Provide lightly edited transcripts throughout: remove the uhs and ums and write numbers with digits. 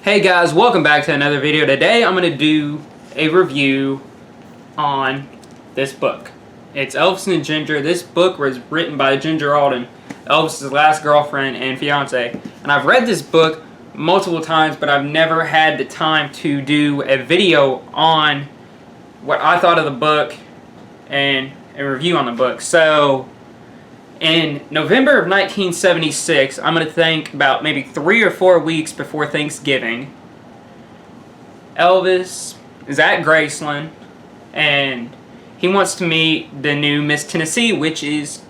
Hey guys, welcome back to another video. Today I'm going to do a review on this book. It's Elvis and Ginger. This book was written by Ginger Alden, Elvis' last girlfriend and fiance. And I've read this book multiple times, but I've never had the time to do a video on what I thought of the book and a review on the book. So in November of 1976, I'm going to think about maybe 3 or 4 weeks before Thanksgiving, Elvis is at Graceland, and he wants to meet the new Miss Tennessee, which is,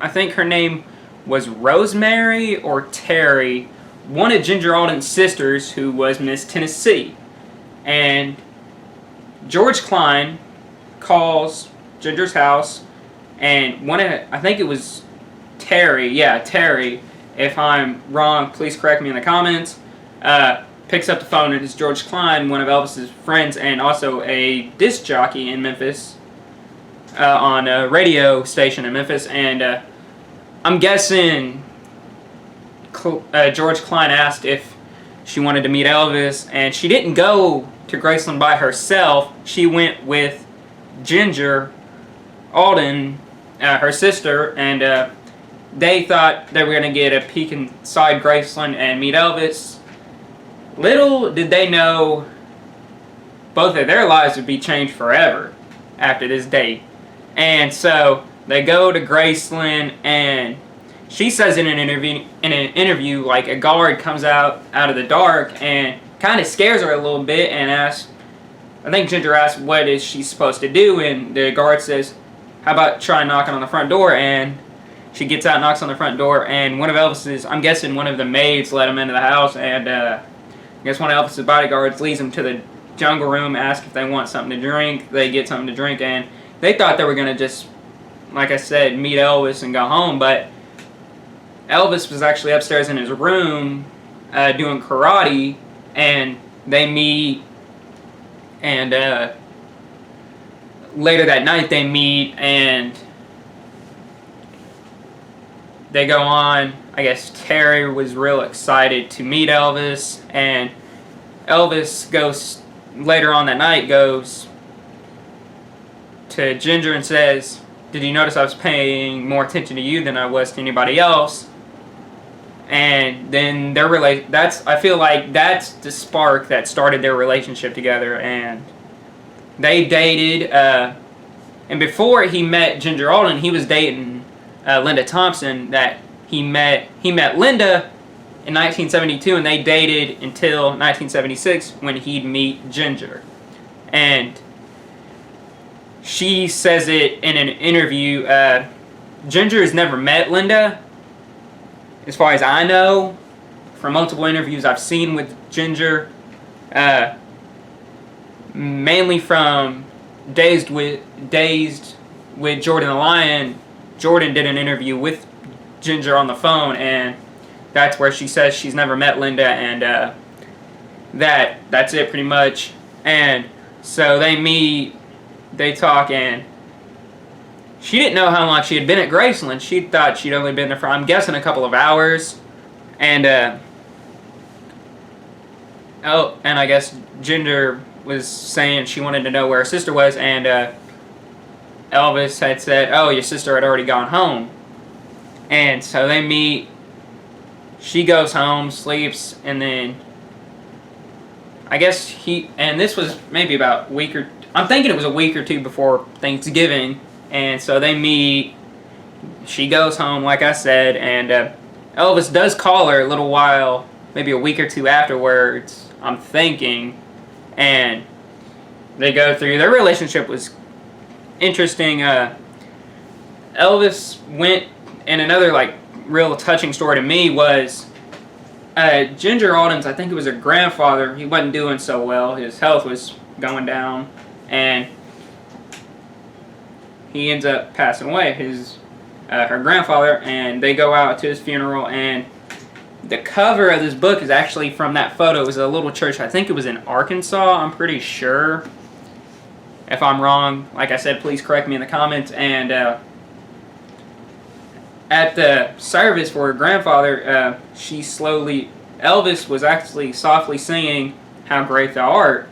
I think her name was Rosemary or Terry, one of Ginger Alden's sisters who was Miss Tennessee. And George Klein calls Ginger's house, and I think it was Terry, if I'm wrong, please correct me in the comments, picks up the phone, and it's George Klein, one of Elvis's friends and also a disc jockey in Memphis, on a radio station in Memphis. And I'm guessing George Klein asked if she wanted to meet Elvis, and she didn't go to Graceland by herself. She went with Ginger Alden, her sister, and they thought they were going to get a peek inside Graceland and meet Elvis. Little did they know both of their lives would be changed forever after this date. And so they go to Graceland, and she says in an interview, like, a guard comes out of the dark and kind of scares her a little bit and asks, I think Ginger asks what is she supposed to do, and the guard says, how about try knocking on the front door? And she gets out, knocks on the front door, and one of Elvis's, I'm guessing one of the maids let him into the house, and I guess one of Elvis's bodyguards leads him to the jungle room, asks if they want something to drink. They get something to drink, and they thought they were going to just, like I said, meet Elvis and go home, but Elvis was actually upstairs in his room doing karate, and they meet, and later that night they meet, and they go on. I guess Terry was real excited to meet Elvis, and Elvis goes, later on that night, goes to Ginger and says, did you notice I was paying more attention to you than I was to anybody else? And then I feel like that's the spark that started their relationship together, and they dated, and before he met Ginger Alden, he was dating Linda Thompson. That he met Linda in 1972, and they dated until 1976 when he'd meet Ginger. And she says it in an interview, Ginger has never met Linda, as far as I know, from multiple interviews I've seen with Ginger, mainly from Dazed with Jordan the Lion. Jordan did an interview with Ginger on the phone, and that's where she says she's never met Linda, and that's it pretty much. And so they meet, they talk, and she didn't know how long she had been at Graceland. She thought she'd only been there for, I'm guessing, a couple of hours. And and I guess Ginger was saying she wanted to know where her sister was, and Elvis had said, oh, your sister had already gone home. And so they meet, she goes home, sleeps, and then I guess and this was maybe about a week or, I'm thinking it was a week or two before Thanksgiving, and so they meet, she goes home, like I said, and Elvis does call her a little while, maybe a week or two afterwards, I'm thinking, and they go through, their relationship was interesting. Elvis went, and another like real touching story to me was Ginger Alden's, I think it was her grandfather, he wasn't doing so well, his health was going down, and he ends up passing away, her grandfather, and they go out to his funeral, and the cover of this book is actually from that photo. It was a little church, I think it was in Arkansas, I'm pretty sure. If I'm wrong, like I said, please correct me in the comments. And at the service for her grandfather, she slowly Elvis was actually softly singing "How Great Thou Art"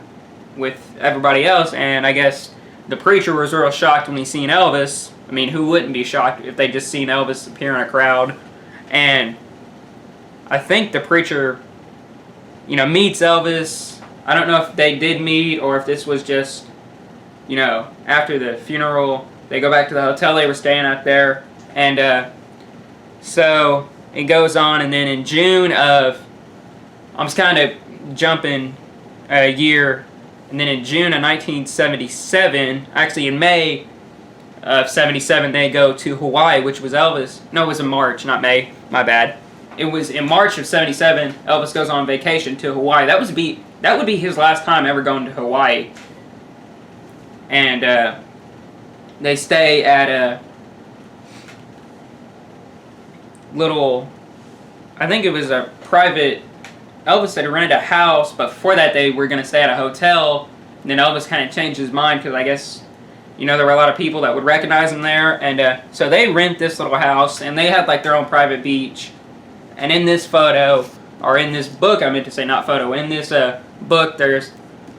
with everybody else, and I guess the preacher was real shocked when he seen Elvis. I mean, who wouldn't be shocked if they just seen Elvis appear in a crowd? And I think the preacher, meets Elvis. I don't know if they did meet or if this was just, after the funeral, they go back to the hotel they were staying at there. And so it goes on, and then in June of, I'm just kind of jumping a year, and then in June of 1977, actually in May of 77, they go to Hawaii, which was Elvis. No, it was in March, not May. My bad. It was in March of 77, Elvis goes on vacation to Hawaii. That would be his last time ever going to Hawaii. And they stay at a little, I think it was a private, Elvis had rented a house, but before that they were going to stay at a hotel. And then Elvis kind of changed his mind because I guess, there were a lot of people that would recognize him there. And so they rent this little house, and they had like their own private beach. And in this photo, or in this book, I meant to say not photo, in this book there's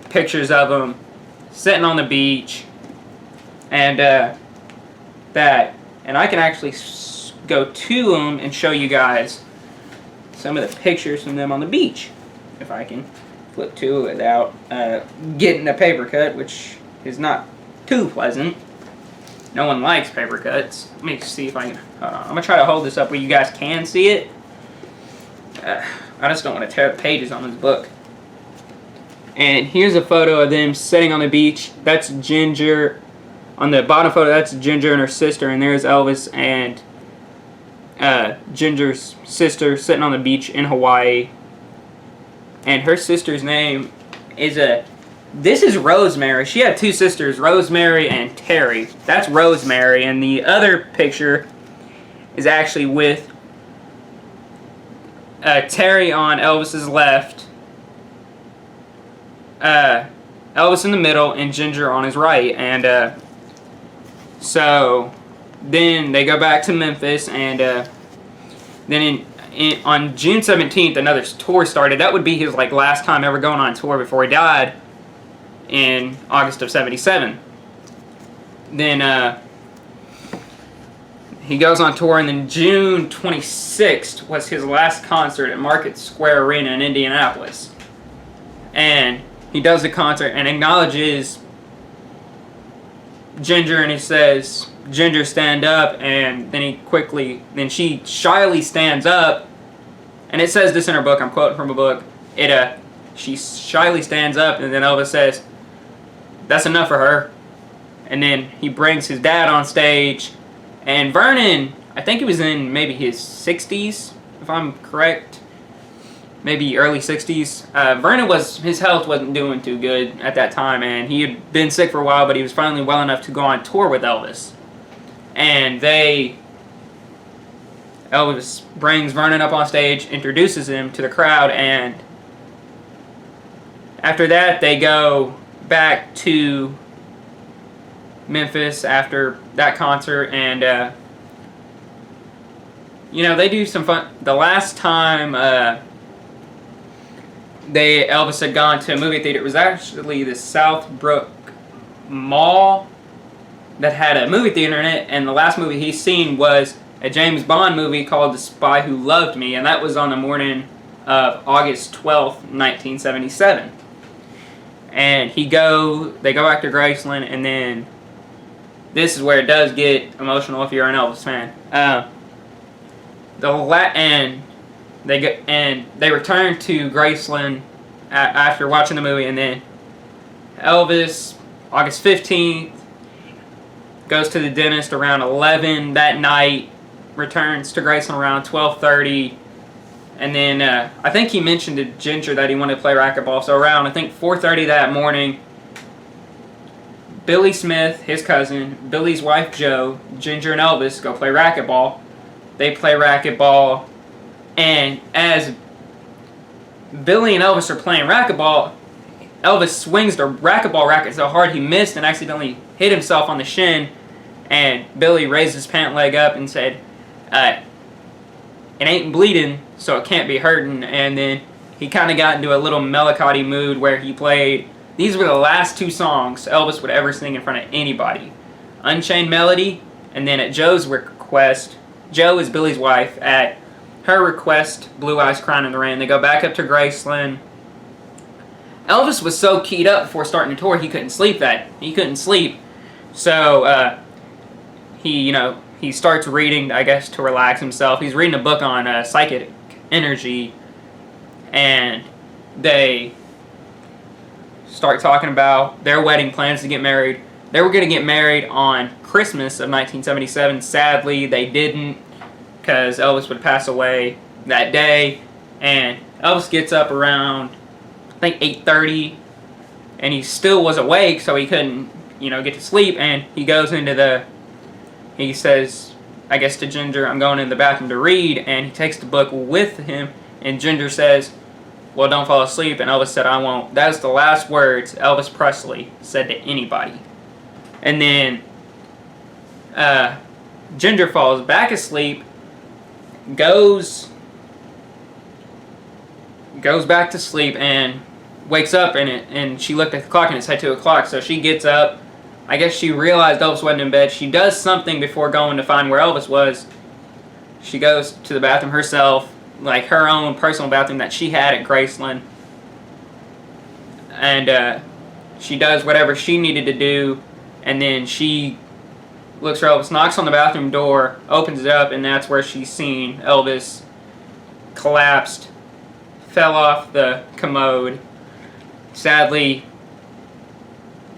pictures of them sitting on the beach. And and I can actually go to them and show you guys some of the pictures from them on the beach. If I can flip to it without getting a paper cut, which is not too pleasant. No one likes paper cuts. Let me see if I can. Hold on. I'm going to try to hold this up where you guys can see it. I just don't want to tear the pages on this book. And here's a photo of them sitting on the beach. That's Ginger. On the bottom photo, that's Ginger and her sister. And there's Elvis and Ginger's sister sitting on the beach in Hawaii. And her sister's name is this is Rosemary. She had two sisters, Rosemary and Terry. That's Rosemary. And the other picture is actually with Terry on Elvis's left, Elvis in the middle, and Ginger on his right. And so then they go back to Memphis, and then on June 17th, another tour started. That would be his last time ever going on tour before he died in August of 77. Then he goes on tour, and then June 26th was his last concert at Market Square Arena in Indianapolis. And he does the concert and acknowledges Ginger, and he says, "Ginger, stand up." And then she shyly stands up, and it says this in her book. I'm quoting from a book. She shyly stands up, and then Elvis says, "That's enough for her." And then he brings his dad on stage. And Vernon, I think he was in maybe his 60s, if I'm correct. Maybe early 60s. Vernon his health wasn't doing too good at that time, and he had been sick for a while, but he was finally well enough to go on tour with Elvis. And Elvis brings Vernon up on stage, introduces him to the crowd, and after that they go back to Memphis after that concert, and they do some fun. The last time Elvis had gone to a movie theater, it was actually the Southbrook Mall that had a movie theater in it, and the last movie he's seen was a James Bond movie called The Spy Who Loved Me, and that was on the morning of August 12th, 1977. And they go back to Graceland, and then this is where it does get emotional if you're an Elvis fan. They return to Graceland after watching the movie, and then Elvis, August 15th, goes to the dentist around 11 that night, returns to Graceland around 12:30, and then I think he mentioned to Ginger that he wanted to play racquetball, so around, I think, 4:30 that morning, Billy Smith, his cousin, Billy's wife Jo, Ginger, and Elvis go play racquetball. They play racquetball, and as Billy and Elvis are playing racquetball, Elvis swings the racquetball racket so hard he missed and accidentally hit himself on the shin, and Billy raised his pant leg up and said, "It ain't bleeding, so it can't be hurting. And then he kind of got into a little melancholy mood where he played. These were the last 2 songs Elvis would ever sing in front of anybody. Unchained Melody, and then at Joe's request, Joe is Billy's wife, at her request, Blue Eyes Crying in the Rain. They go back up to Graceland. Elvis was so keyed up before starting the tour, he couldn't sleep. So he starts reading, I guess, to relax himself. He's reading a book on psychic energy, and they start talking about their wedding plans to get married. They were going to get married on Christmas of 1977. Sadly, they didn't, because Elvis would pass away that day. And Elvis gets up around, I think, 8:30, and he still was awake, so he couldn't, get to sleep. And he goes he says, I guess to Ginger, I'm going in the bathroom to read, and he takes the book with him, and Ginger says, well, don't fall asleep, and Elvis said, I won't. That is the last words Elvis Presley said to anybody. And then Ginger falls back asleep, goes back to sleep, and wakes up, and she looked at the clock, and it said 2 o'clock, so she gets up. I guess she realized Elvis wasn't in bed. She does something before going to find where Elvis was. She goes to the bathroom herself, like her own personal bathroom that she had at Graceland. And she does whatever she needed to do, and then she looks for Elvis, knocks on the bathroom door, opens it up, and that's where she's seen Elvis collapsed, fell off the commode. Sadly,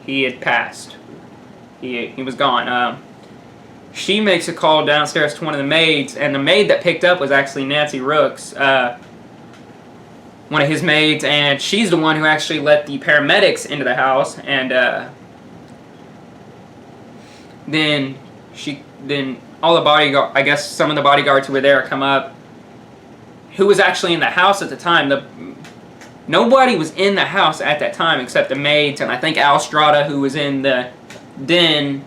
he had passed. He was gone. She makes a call downstairs to one of the maids, and the maid that picked up was actually Nancy Rooks, one of his maids, and she's the one who actually let the paramedics into the house. And then all the bodyguards, I guess some of the bodyguards who were there, come up. Who was actually in the house at the time? Nobody was in the house at that time except the maids, and I think Al Strada, who was in the den,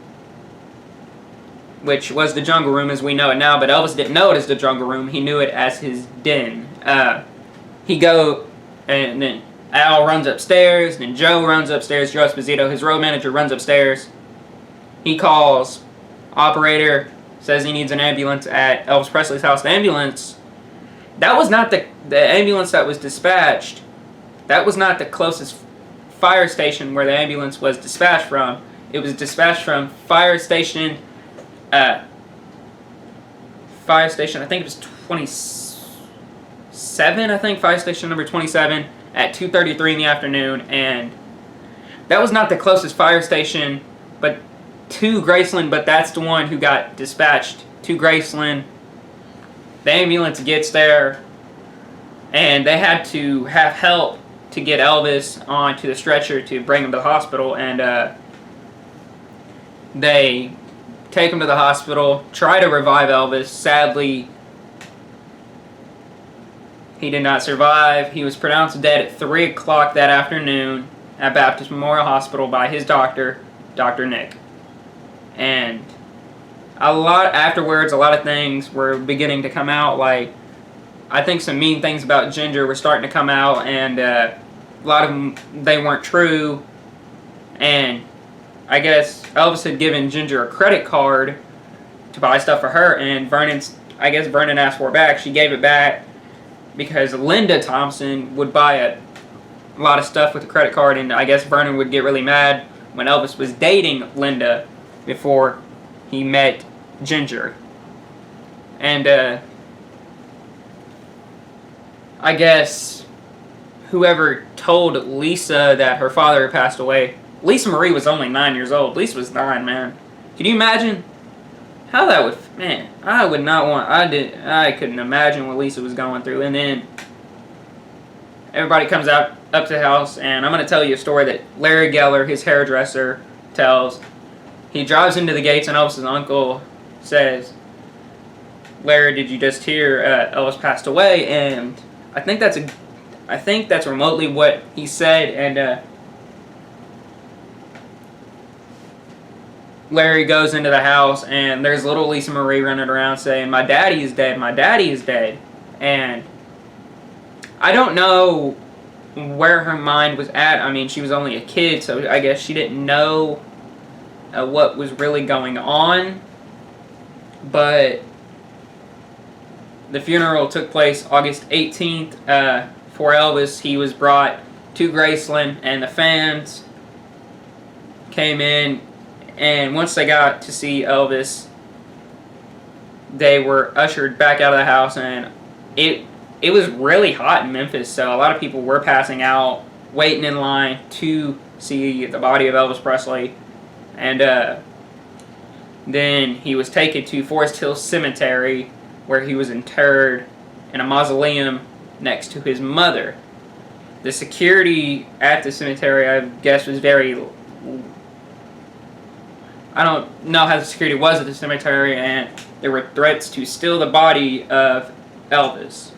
which was the jungle room as we know it now, but Elvis didn't know it as the jungle room. He knew it as his den. And then Al runs upstairs, then Joe runs upstairs, Joe Esposito, his road manager, runs upstairs. He calls operator, says he needs an ambulance at Elvis Presley's house. The ambulance, that was not the ambulance that was dispatched. That was not the closest fire station where the ambulance was dispatched from. It was dispatched from fire station, I think it was 27, fire station number 27 at 2:33 in the afternoon, and that was not the closest fire station to Graceland, but that's the one who got dispatched to Graceland. The ambulance gets there, and they had to have help to get Elvis onto the stretcher to bring him to the hospital, and they take him to the hospital, try to revive Elvis. Sadly, he did not survive. He was pronounced dead at 3 o'clock that afternoon at Baptist Memorial Hospital by his doctor, Dr. Nick. And afterwards, a lot of things were beginning to come out. Like, I think some mean things about Ginger were starting to come out, and a lot of them, they weren't true. And I guess Elvis had given Ginger a credit card to buy stuff for her, and Vernon asked for it back. She gave it back because Linda Thompson would buy a lot of stuff with the credit card, and I guess Vernon would get really mad when Elvis was dating Linda before he met Ginger. And I guess whoever told Lisa that her father had passed away, Lisa Marie was only 9 years old. Lisa was 9, man. Can you imagine how that would, man, I would not want, I couldn't imagine what Lisa was going through. And then everybody comes up to the house, and I'm going to tell you a story that Larry Geller, his hairdresser, tells. He drives into the gates, and Elvis's uncle says, Larry, did you just hear Elvis passed away? And I think that's remotely what he said. And Larry goes into the house, and there's little Lisa Marie running around saying, my daddy is dead, my daddy is dead. And I don't know where her mind was at. I mean, she was only a kid, so I guess she didn't know what was really going on. But the funeral took place August 18th for Elvis. He was brought to Graceland, and the fans came in, and once they got to see Elvis, they were ushered back out of the house, and it was really hot in Memphis, so a lot of people were passing out, waiting in line to see the body of Elvis Presley. And then he was taken to Forest Hill Cemetery, where he was interred in a mausoleum next to his mother. The security at the cemetery, I guess, was very... I don't know how the security was at the cemetery, and there were threats to steal the body of Elvis.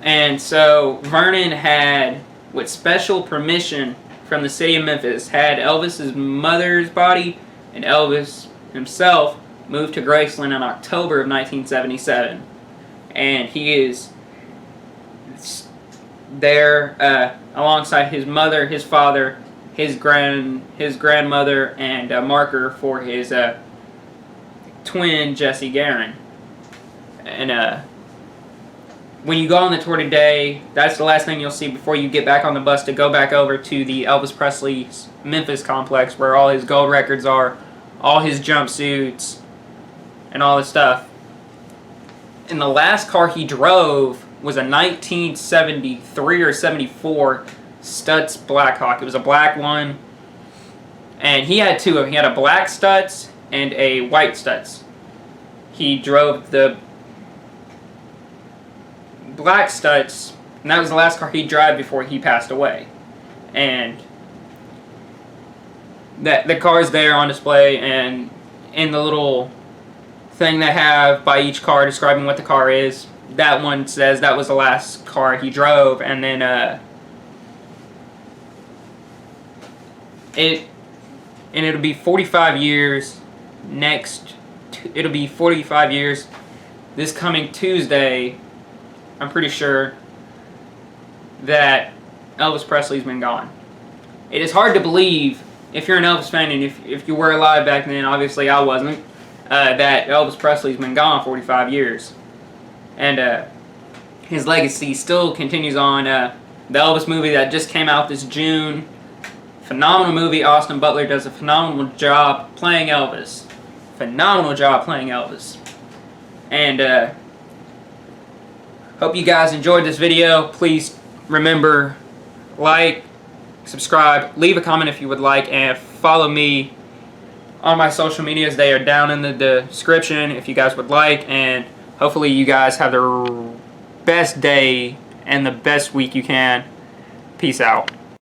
And so Vernon had, with special permission from the city of Memphis, had Elvis's mother's body and Elvis himself moved to Graceland in October of 1977. And he is there alongside his mother, his father, his grandmother, and a marker for his twin, Jesse Garin. And when you go on the tour today, that's the last thing you'll see before you get back on the bus to go back over to the Elvis Presley's Memphis complex, where all his gold records are, all his jumpsuits, and all this stuff. And the last car he drove was a 1973 or 74 Stutz Blackhawk. It was a black one, and he had two of them. He had a black Stutz and a white Stutz. He drove the black Stutz, and that was the last car he'd drive before he passed away. And the car's there on display, and in the little thing they have by each car describing what the car is, that one says that was the last car he drove. And then it'll be 45 years it'll be 45 years this coming Tuesday, I'm pretty sure, that Elvis Presley's been gone. It is hard to believe, if you're an Elvis fan, and if you were alive back then, obviously I wasn't, that Elvis Presley's been gone 45 years. And his legacy still continues on. The Elvis movie that just came out this June, phenomenal movie. Austin Butler does a phenomenal job playing Elvis. Phenomenal job playing Elvis. And hope you guys enjoyed this video. Please remember, like, subscribe, leave a comment if you would like, and follow me on my social medias. They are down in the description if you guys would like. And hopefully you guys have the best day and the best week you can. Peace out.